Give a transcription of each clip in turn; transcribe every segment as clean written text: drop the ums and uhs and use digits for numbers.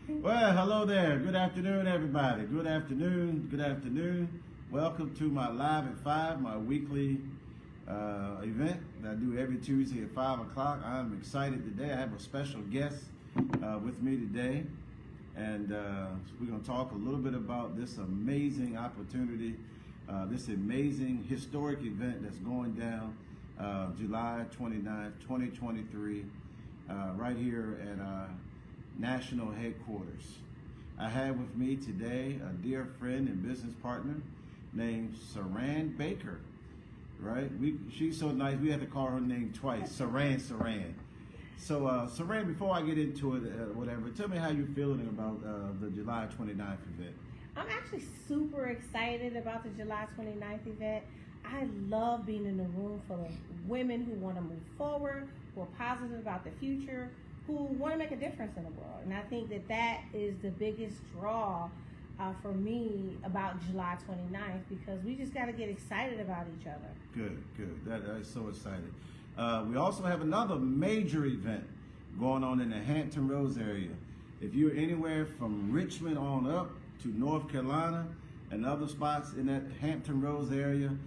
Well, hello there. Good afternoon, everybody. Good afternoon. Good afternoon. Welcome to my Live at 5, my weekly event that I do every Tuesday at 5 o'clock. I'm excited today. I have a special guest with me today. And we're going to talk a little bit about this amazing opportunity, this amazing historic event that's going down July 29th, 2023, right here at our national headquarters. I have with me today a dear friend and business partner named Saran Baker, right? She's so nice, we had to call her name twice, Saran. So, Saran, before I get into it, whatever, tell me how you're feeling about the July 29th event. I'm actually super excited about the July 29th event. I love being in a room full of women who want to move forward, who are positive about the future, who want to make a difference in the world. And I think that is the biggest draw for me about July 29th, because we just got to get excited about each other. Good. That is so excited. We also have another major event going on in the Hampton Roads area. If you're anywhere from Richmond on up to North Carolina and other spots in that Hampton Roads area,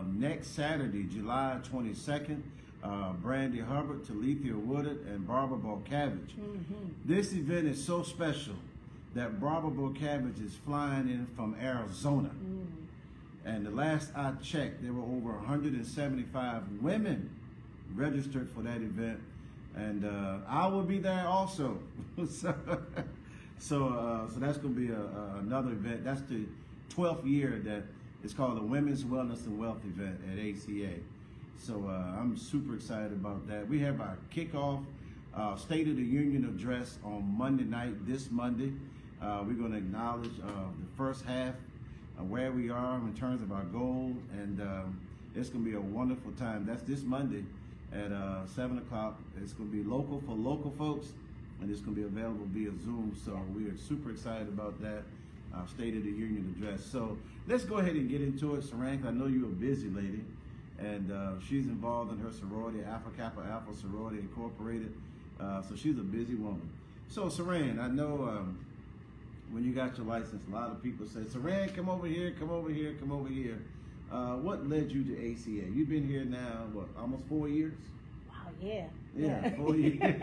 next Saturday, July 22nd, Brandy Hubbard, Talithia Woodard, and Barbara Bolcavage. Mm-hmm. This event is so special that Barbara Bolcavage is flying in from Arizona. And the last I checked, there were over 175 women registered for that event. And I will be there also. So that's going to be another event. That's the 12th year that it's called the Women's Wellness and Wealth event at ACA. So I'm super excited about that. We have our kickoff State of the Union address on Monday night, this Monday. We're going to acknowledge the first half of where we are in terms of our goals, and it's going to be a wonderful time. That's this Monday at 7 o'clock. It's going to be local for local folks, and it's going to be available via Zoom. So we are super excited about that State of the Union address. So let's go ahead and get into it, Saran. I know you're a busy lady. And she's involved in her sorority, Alpha Kappa Alpha Sorority Incorporated. So she's a busy woman. So Saran, I know when you got your license, a lot of people say, Saran, come over here. What led you to ACA? You've been here now, what, almost 4 years? Wow, yeah. Yeah, 4 years.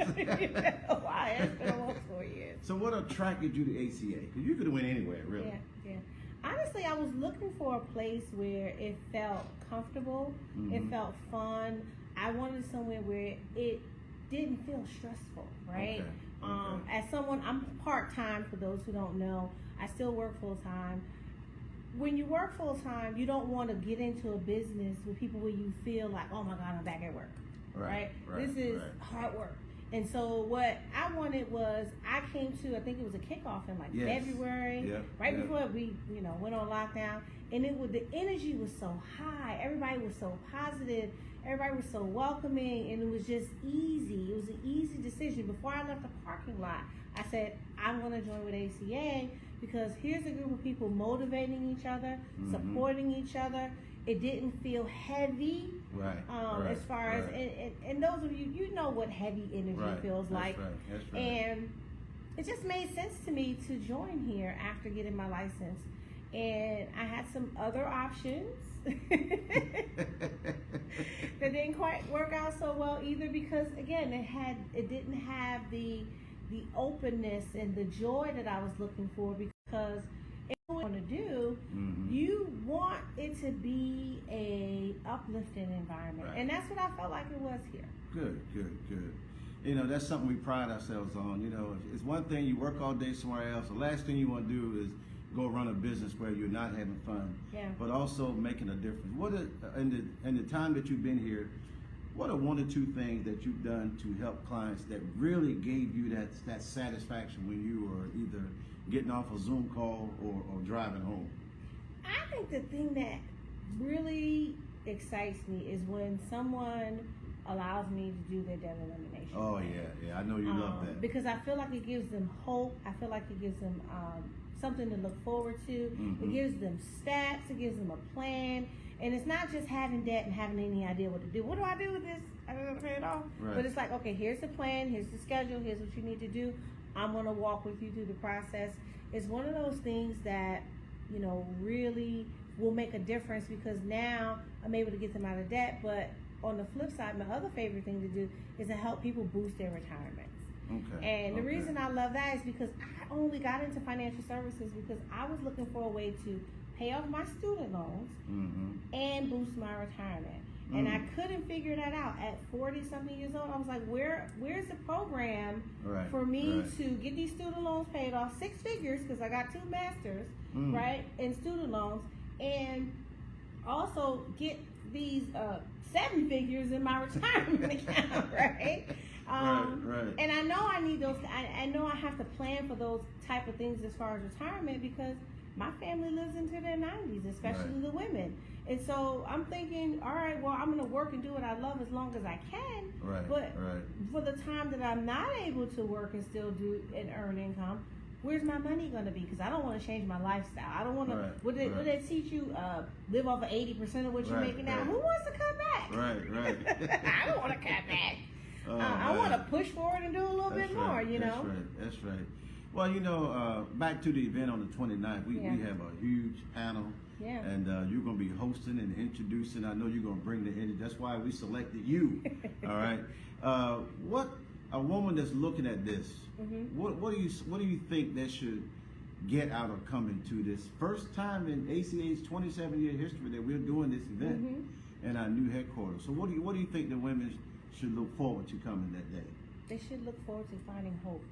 Wow, it's been almost 4 years. So what attracted you to ACA? Because you could have went anywhere, really. Yeah. Honestly, I was looking for a place where it felt comfortable, it felt fun. I wanted somewhere where it didn't feel stressful, right? Okay. As someone, I'm part-time, for those who don't know. I still work full-time. When you work full-time, you don't want to get into a business with people where you feel like, oh my God, I'm back at work, right? This is hard work. And so what I wanted was, I came to, I think it was a kickoff in February, before we, went on lockdown. And the energy was so high. Everybody was so positive. Everybody was so welcoming, and it was just easy. It was an easy decision. Before I left the parking lot, I said, I'm going to join with ACA because here's a group of people motivating each other, supporting each other. It didn't feel heavy, as far as, and those of you, you know what heavy energy feels like. That's right. And it just made sense to me to join here after getting my license. And I had some other options that didn't quite work out so well either, because again, it didn't have the openness and the joy that I was looking for, because what you want to do, you want it to be a uplifting environment, and that's what I felt like it was here. Good. That's something we pride ourselves on. It's one thing you work all day somewhere else. The last thing you want to do is go run a business where you're not having fun, but also making a difference. What in the time that you've been here, what are one or two things that you've done to help clients that really gave you that satisfaction when you were either getting off a Zoom call or driving home? I think the thing that really excites me is when someone allows me to do their debt elimination. Oh yeah, I know you love that. Because I feel like it gives them hope. I feel like it gives them something to look forward to. It gives them stats. It gives them a plan. And it's not just having debt and having any idea what to do. What do I do with this? I don't know it all. Right. But it's like, okay, here's the plan. Here's the schedule. Here's what you need to do. I'm going to walk with you through the process. It's one of those things that, you know, really will make a difference, because now I'm able to get them out of debt. But on the flip side, my other favorite thing to do is to help people boost their retirements. Okay. And the reason I love that is because I only got into financial services because I was looking for a way to pay off my student loans and boost my retirement. And I couldn't figure that out. At 40-something years old, I was like, where's the program for me to get these student loans paid off, 6 figures, because I got 2 masters, right, in student loans, and also get these 7 figures in my retirement account, right? And I know I need those. I know I have to plan for those type of things as far as retirement, because my family lives into their 90s, especially the women. And so I'm thinking, all right, well, I'm going to work and do what I love as long as I can. But for the time that I'm not able to work and still do and earn income, where's my money going to be? Because I don't want to change my lifestyle. I don't want to. Would they teach you live off of 80% of what you're making now? Who wants to come back? I don't want to come back. I want to push forward and do a little bit more. You know. That's right. Well, you know, back to the event on the 29th, we have a huge panel. And you're going to be hosting and introducing. I know you're going to bring the energy. That's why we selected you. All right. What a woman that's looking at this, what do you think they should get out of coming to this first time in ACA's 27-year history that we're doing this event in our new headquarters? So what do you think the women should look forward to coming that day? They should look forward to finding hope.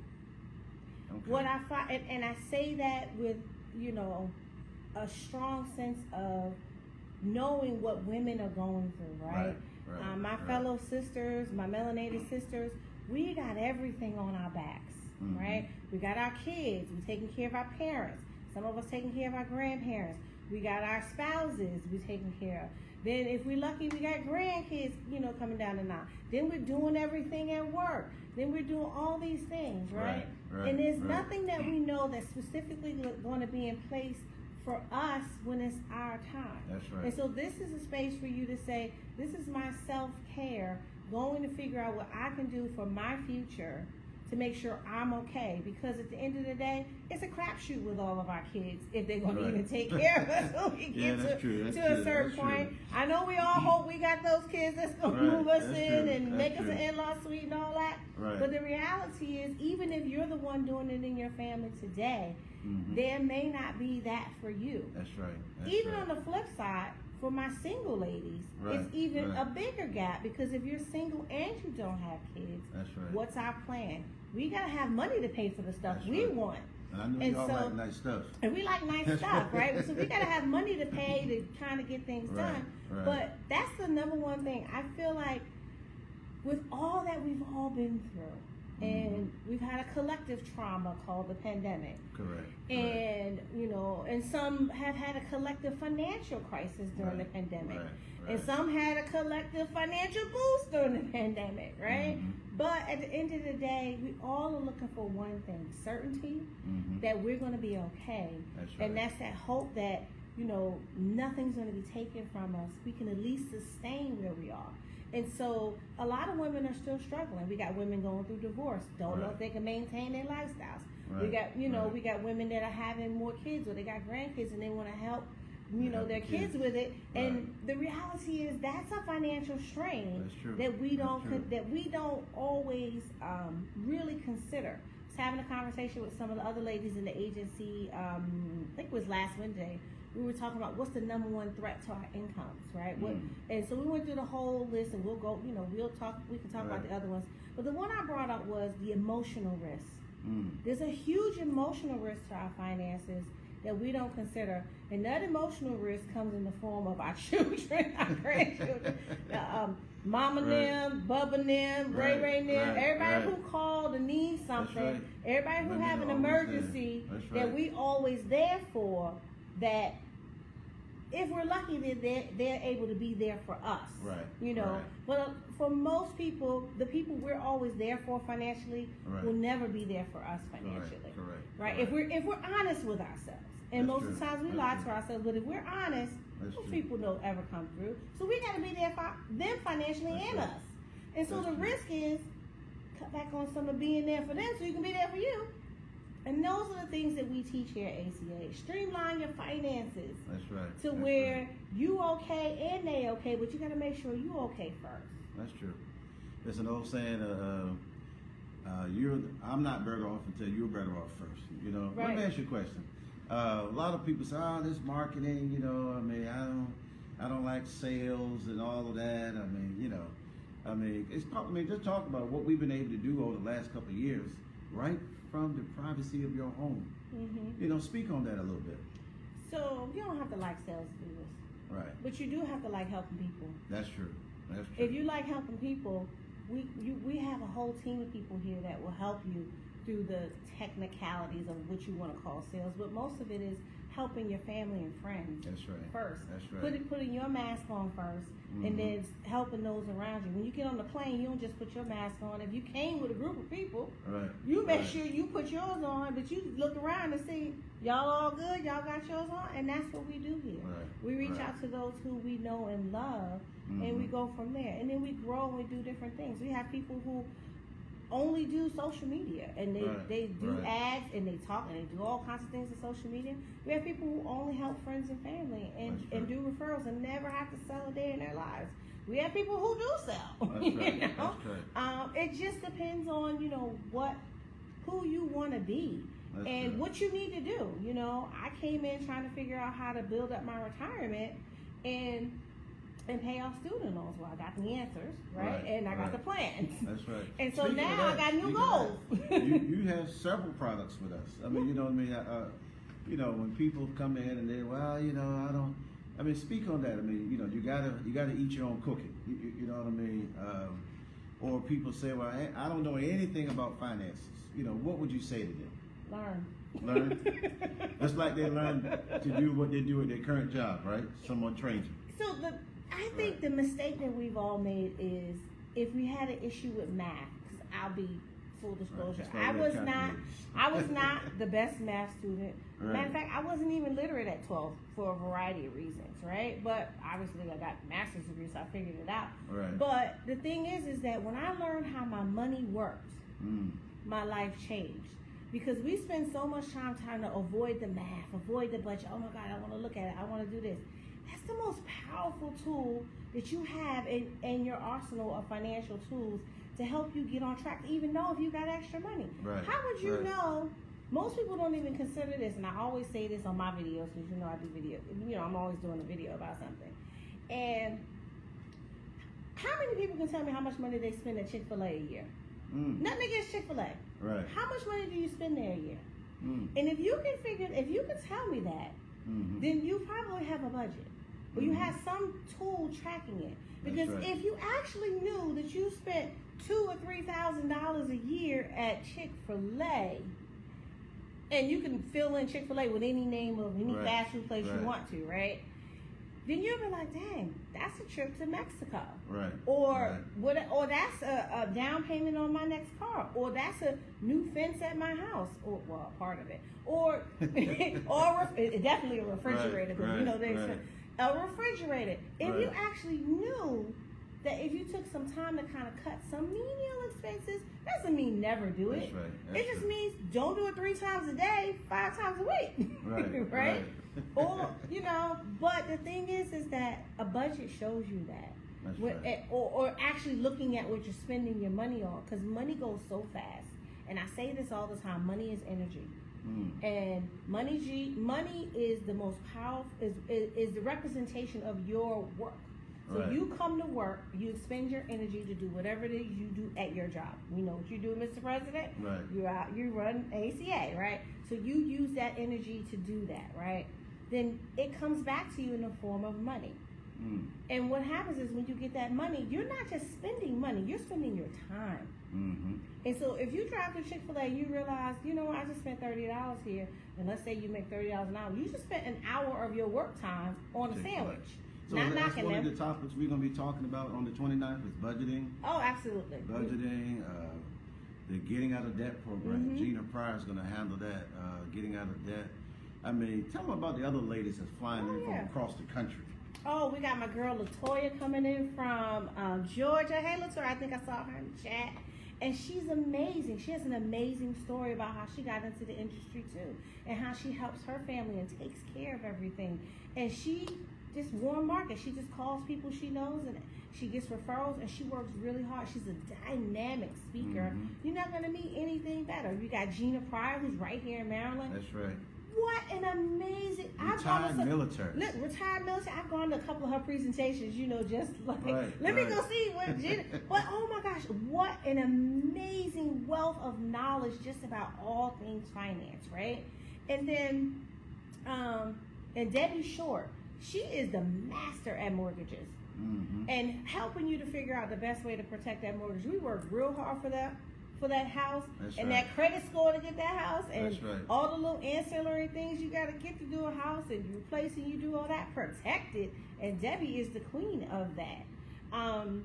Okay. What I find, and I say that with, you know, a strong sense of knowing what women are going through, right? My fellow sisters, my melanated sisters, we got everything on our backs, right? We got our kids, we're taking care of our parents, some of us taking care of our grandparents, we got our spouses we're taking care of. Then if we're lucky, we got grandkids, you know, coming down the line. Then we're doing everything at work. Then we're doing all these things, right? And there's nothing that we know that's specifically going to be in place for us when it's our time. That's right. And so this is a space for you to say, this is my self-care, going to figure out what I can do for my future to make sure I'm okay. Because at the end of the day, it's a crapshoot with all of our kids if they're going to even take care of us when we get to a certain point. I know we all hope we got those kids that's going to move us in and make us an in-law suite and all that. But the reality is, even if you're the one doing it in your family today, there may not be that for you. That's right. Even on the flip side, for my single ladies, it's even a bigger gap, because if you're single and you don't have kids, what's our plan? We gotta have money to pay for the stuff we want. And I know y'all like nice stuff. And we like nice stuff, right? So we gotta have money to pay to kind of get things done. But that's the number one thing. I feel like with all that we've all been through, and we've had a collective trauma called the pandemic. And, you know, and some have had a collective financial crisis during the pandemic. And some had a collective financial boost during the pandemic, right? But at the end of the day, we all are looking for one thing, certainty that we're going to be okay. And that's that hope that, you know, nothing's going to be taken from us. We can at least sustain where we are. And so a lot of women are still struggling. We got women going through divorce, don't know if they can maintain their lifestyles. We got, you know, we got women that are having more kids, or they got grandkids and they want to help, you know, their kids with it. And the reality is that's a financial strain that we don't always really consider. I was having a conversation with some of the other ladies in the agency, I think it was last Wednesday. We were talking about what's the number one threat to our incomes, right? And so we went through the whole list, and we'll go, you know, we can talk about the other ones. But the one I brought up was the emotional risk. There's a huge emotional risk to our finances that we don't consider. And that emotional risk comes in the form of our children, our grandchildren, Mama them, Bubba them, Ray them, everybody who called and needs something, everybody who have an emergency that we always there for, that if we're lucky, they're able to be there for us. You know, but for most people, the people we're always there for financially will never be there for us financially. If we're honest with ourselves, and most of the times we lie to ourselves, but if we're honest, most people don't ever come through. So we got to be there for them financially and us. And so the risk is cut back on some of being there for them, so you can be there for you. And those are the things that we teach here at ACA. Streamline your finances. That's right. To where you okay and they okay, but you got to make sure you okay first. That's true. There's an old saying, I'm not better off until you're better off first. You know, Right. Let me ask you a question. A lot of people say, this marketing, you know, I don't like sales and all of that. Just talk about what we've been able to do over the last couple of years, right from the privacy of your home. Mm-hmm. You know, speak on that a little bit. So you don't have to like sales to do this. Right. But you do have to like helping people. That's true. That's true. If you like helping people, we have a whole team of people here that will help you through the technicalities of what you want to call sales. But most of it is helping your family and friends. That's right. First. That's right. Putting your mask on first, and then helping those around you. When you get on the plane, you don't just put your mask on. If you came with a group of people, Right. you make sure you put yours on, but you look around and see y'all all good, y'all got yours on, and that's what we do here. Right. We reach out to those who we know and love, and we go from there. And then we grow and we do different things. We have people who only do social media, and they do ads, and they talk, and they do all kinds of things in social media. We have people who only help friends and family and do referrals and never have to sell a day in their lives. We have people who do sell. That's you right. know? That's right. It just depends on who you want to be. That's and true. what you need to do. You know, I came in trying to figure out how to build up my retirement and pay off student loans. Well, I got the answers, right? And I got the plans. That's right. And so Speaking of now I that, got new speaking of goals. that, you have several products with us. I mean, you know what I mean? When people come in and they, speak on that. I mean, you gotta eat your own cooking. You know what I mean? Or people say, well, I don't know anything about finances. You know, what would you say to them? Learn. Just like they learn to do what they do at their current job, right? Someone trains you. So I think the mistake that we've all made is if we had an issue with math, because I'll be full disclosure, I was not the best math student. Right. Matter of fact, I wasn't even literate at 12 for a variety of reasons, right? But obviously I got a master's degree, so I figured it out. Right. But the thing is that when I learned how my money works, my life changed. Because we spend so much time trying to avoid the math, avoid the budget. Oh my God, I want to look at it. I want to do this. That's the most powerful tool that you have in your arsenal of financial tools to help you get on track, even know if you got extra money. Right. How would you know? Most people don't even consider this, and I always say this on my videos because I do video. I'm always doing a video about something. And how many people can tell me how much money they spend at Chick-fil-A a year? Nothing against Chick-fil-A. Right. How much money do you spend there a year? And if you can tell me that, then you probably have a budget. Or you have some tool tracking it. Because if you actually knew that you spent $2,000 or $3,000 a year at Chick-fil-A, and you can fill in Chick-fil-A with any name of any fast food place you want to, right? Then you'll be like, dang, that's a trip to Mexico. Right. Or that's a down payment on my next car. Or that's a new fence at my house. Or part of it. Or definitely a refrigerator. A refrigerator. If you actually knew that if you took some time to kind of cut some menial expenses, doesn't mean never do it. It just means don't do it 3 times a day, 5 times a week. Right? Or, but the thing is that a budget shows you that. Or actually looking at what you're spending your money on, because money goes so fast. And I say this all the time, money is energy. And money is the most powerful, is the representation of your work. So you come to work, you expend your energy to do whatever it is you do at your job. We know what you do, Mr. President. Right. You're out, you run ACA, right? So you use that energy to do that, right? Then it comes back to you in the form of money. And what happens is when you get that money, you're not just spending money, you're spending your time. And so if you drive to Chick-fil-A, you realize, I just spent $30 here, and let's say you make $30 an hour. You just spent an hour of your work time on a sandwich. So that's one of the topics we're going to be talking about on the 29th is budgeting. Oh, absolutely. Budgeting, the getting out of debt program. Gina Pryor is going to handle that, getting out of debt. I mean, tell them about the other ladies that's flying in from across the country. Oh, we got my girl Latoya coming in from Georgia. Hey, Latoya, I think I saw her in the chat. And she's amazing. She has an amazing story about how she got into the industry too, and how she helps her family and takes care of everything. And she just warm market. She just calls people she knows, and she gets referrals, and she works really hard. She's a dynamic speaker. You're not going to meet anything better. You got Gina Pryor, who's right here in Maryland. That's right. What an amazing retired military. Look, retired military. I've gone to a couple of her presentations. Just like let me right. go see what Gina. But oh my gosh, what an amazing wealth of knowledge just about all things finance, right? And then, and Debbie Short, she is the master at mortgages. And helping you to figure out the best way to protect that mortgage. We worked real hard for that house. That's and right. that credit score to get that house, and That's right. all the little ancillary things you got to get to do a house, and you replace and you do all that, protected. And Debbie is the queen of that. And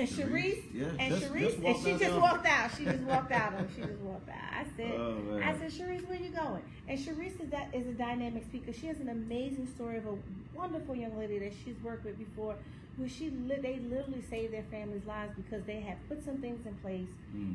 Sharice, and she just walked out. She just walked out. I said, Sharice, where you going? And Sharice is a dynamic speaker. She has an amazing story of a wonderful young lady that she's worked with before, where they literally saved their family's lives because they had put some things in place,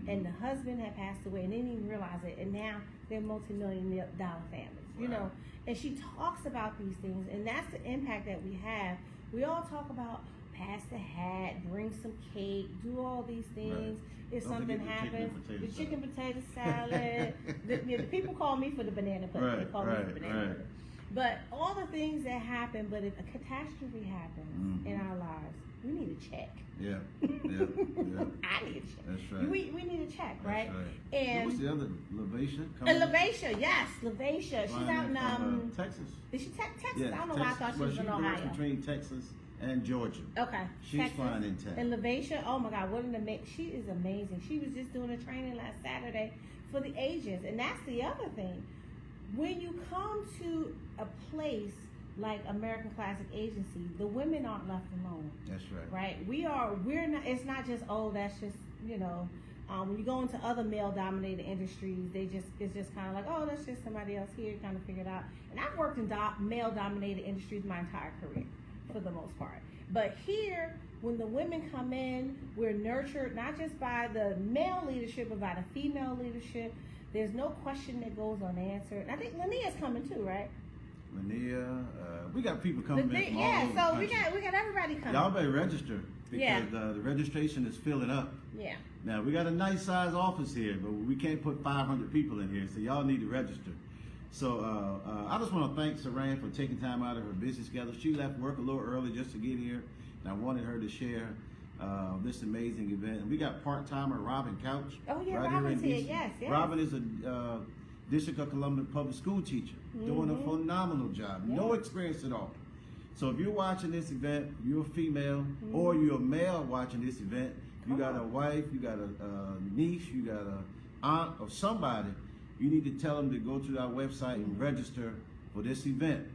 and the husband had passed away, and they didn't even realize it, and now they're multi-million-dollar families, you know. And she talks about these things, and that's the impact that we have. We all talk about pass the hat, bring some cake, do all these things. If something happens, the chicken potato salad. the people call me for the banana pudding. They call me for the banana pudding. But all the things that happen, but if a catastrophe happens in our lives, we need a check. Yeah. I need a check. That's right. We need a check, right? That's right. And what's the other, Lavaisha? Lavaisha, yes, Lavaisha. She's out in Texas. Is she Texas? Yeah, I don't know why I thought she was in Ohio. She's between Texas and Georgia. Okay. She's flying in Texas. And Lavaisha, oh my God, she is amazing. She was just doing a training last Saturday for the agents, and that's the other thing. When you come to a place like American Classic Agency, the women aren't left alone. That's right. Right? We're not, it's not just, that's just, when you go into other male-dominated industries, it's just kind of like, that's just somebody else here, kind of figure it out. And I've worked in male-dominated industries my entire career, for the most part. But here, when the women come in, we're nurtured not just by the male leadership, but by the female leadership. There's no question that goes unanswered. I think Lannia's coming too, right? Lannia, we got people coming in from all over the so country. we got everybody coming. Y'all better register because the registration is filling up. Yeah. Now we got a nice size office here, but we can't put 500 people in here, so y'all need to register. So I just want to thank Saran for taking time out of her busy schedule. She left work a little early just to get here, and I wanted her to share this amazing event. And we got part-timer Robin Couch. Oh yeah, right Robin's here. DC. Yes. Robin is a District of Columbia public school teacher, doing a phenomenal job. No experience at all. So if you're watching this event, you're a female, or you're a male watching this event, you got a wife, you got a niece, you got a aunt or somebody, you need to tell them to go to our website and register for this event,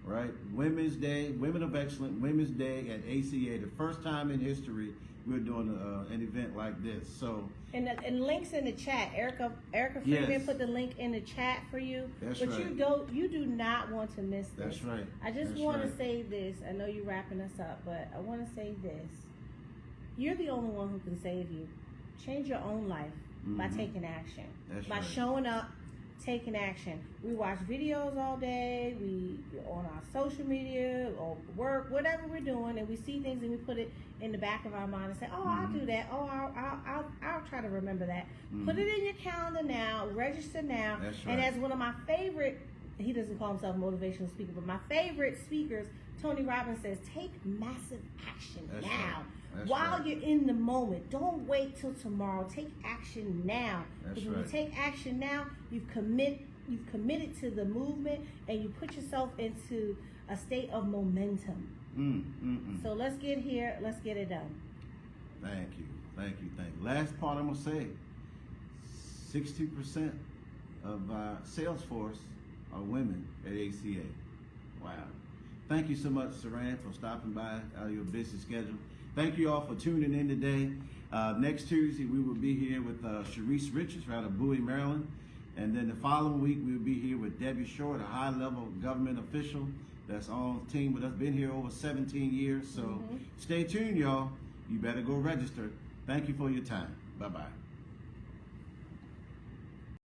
right? Women's Day, Women of Excellence, Women's Day at ACA. The first time in history we're doing an event like this. So and links in the chat. Erica Freeman put the link in the chat for you. That's but right. you do not want to miss this. That's right. I just want to say this. I know you're wrapping us up, but I want to say this. You're the only one who can save you. Change your own life by taking action. That's by right. showing up, taking action. We watch videos all day, we on our social media or work, whatever we're doing, and we see things and we put it in the back of our mind and say, I'll do that. I'll try to remember that. Put it in your calendar now, register now. That's right. And as one of my favorite, he doesn't call himself a motivational speaker, but my favorite speakers, Tony Robbins, says, take massive action That's now. right. That's While right. you're in the moment. Don't wait till tomorrow. Take action now. That's Because when you right. take action now, you've committed to the movement, and you put yourself into a state of momentum. So let's get here. Let's get it done. Thank you. Last part I'm gonna say: 60% of our sales force are women at ACA. Wow. Thank you so much, Saran, for stopping by out of your busy schedule. Thank you all for tuning in today. Next Tuesday, we will be here with Sharice Richards out of Bowie, Maryland. And then the following week, we'll be here with Debbie Short, a high-level government official that's on team with us, been here over 17 years. So stay tuned, y'all. You better go register. Thank you for your time. Bye-bye.